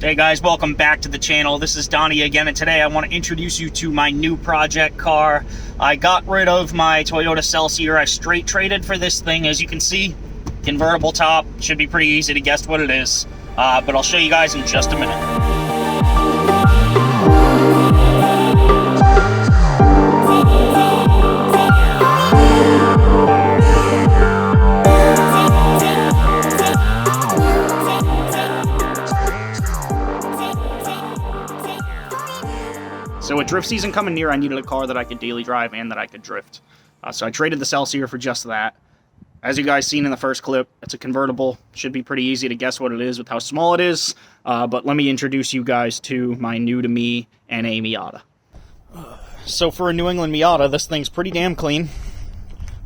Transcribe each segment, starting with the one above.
Hey guys, welcome back to the channel. This is Donnie again, and today I want to introduce you to my new project car. I got rid of my Toyota Celsior. I straight traded for this thing. As you can see, convertible top. Should be pretty easy to guess what it is, but I'll show you guys in just a minute. So with drift season coming near, I needed a car that I could daily drive and that I could drift. So I traded the Celsior for just that. As you guys seen in the first clip, it's a convertible. Should be pretty easy to guess what it is with how small it is. But let me introduce you guys to my new-to-me NA Miata. So for a New England Miata, this thing's pretty damn clean.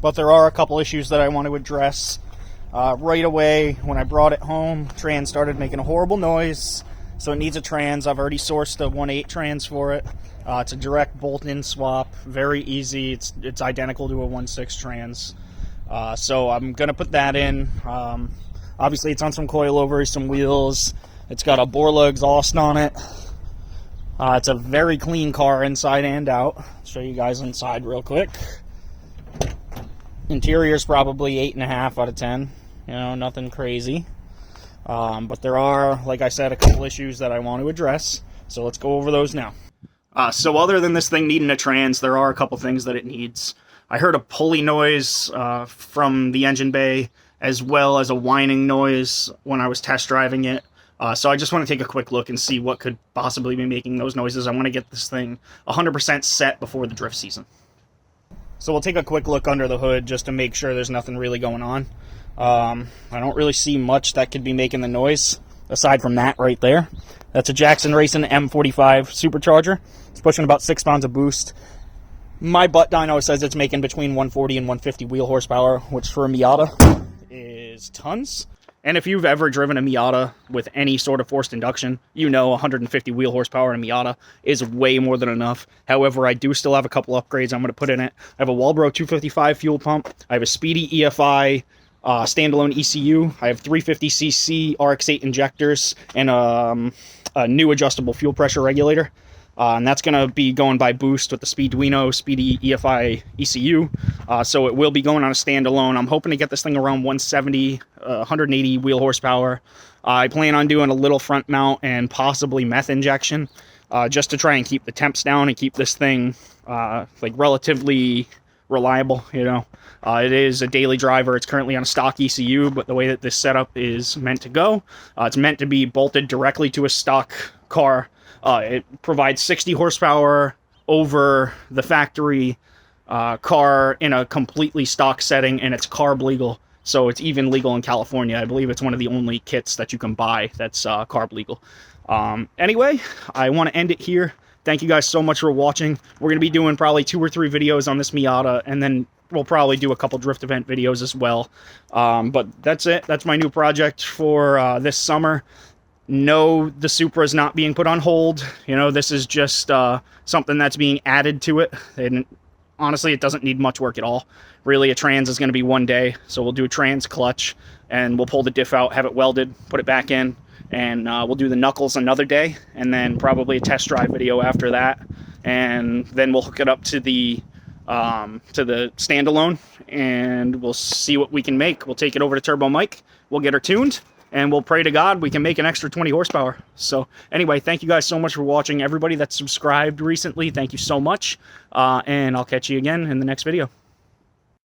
But there are a couple issues that I want to address. Right away, when I brought it home, trans started making a horrible noise. So it needs a trans. I've already sourced a 1.8 trans for it. It's a direct bolt-in swap, very easy. It's identical to a 1.6 trans. So I'm gonna put that in. Obviously, it's on some coilovers, some wheels. It's got a Borla exhaust on it. It's a very clean car inside and out. I'll show you guys inside real quick. Interior's probably 8.5 out of 10. You know, nothing crazy. But there are, like I said, a couple issues that I want to address. So let's go over those now. So other than this thing needing a trans, there are a couple things that it needs. I heard a pulley noise from the engine bay, as well as a whining noise when I was test driving it. So I just want to take a quick look and see what could possibly be making those noises. I want to get this thing 100% set before the drift season. So we'll take a quick look under the hood just to make sure there's nothing really going on. I don't really see much that could be making the noise, aside from that right there. That's a Jackson Racing M45 Supercharger. It's pushing about 6 pounds of boost. My butt dyno says it's making between 140 and 150 wheel horsepower, which for a Miata is tons. And if you've ever driven a Miata with any sort of forced induction, you know 150 wheel horsepower in a Miata is way more than enough. However, I do still have a couple upgrades I'm going to put in it. I have a Walbro 255 fuel pump. I have a Speedy EFI standalone ECU. I have 350cc RX-8 injectors and a new adjustable fuel pressure regulator. And that's going to be going by boost with the Speeduino Speedy EFI ECU. So it will be going on a standalone. I'm hoping to get this thing around 170, 180 wheel horsepower. I plan on doing a little front mount and possibly meth injection, just to try and keep the temps down and keep this thing like relatively reliable, you know. It is a daily driver. It's currently on a stock ECU, but the way that this setup is meant to go, it's meant to be bolted directly to a stock car. It provides 60 horsepower over the factory car in a completely stock setting, and it's carb legal, so it's even legal in California. I believe it's one of the only kits that you can buy that's carb legal. Anyway, I want to end it here. Thank you guys so much for watching. We're going to be doing probably 2 or 3 videos on this Miata, and then we'll probably do a couple drift event videos as well. But that's it. That's my new project for this summer. No, the Supra is not being put on hold. You know, this is just something that's being added to it. And honestly, it doesn't need much work at all. Really, a trans is going to be one day. So we'll do a trans clutch, and we'll pull the diff out, have it welded, put it back in, and we'll do the knuckles another day, and then probably a test drive video after that. And then we'll hook it up to the standalone, and we'll see what we can make. We'll take it over to Turbo Mike. We'll get her tuned, and we'll pray to God we can make an extra 20 horsepower. So anyway, thank you guys so much for watching. Everybody that's subscribed recently, thank you so much. And I'll catch you again in the next video.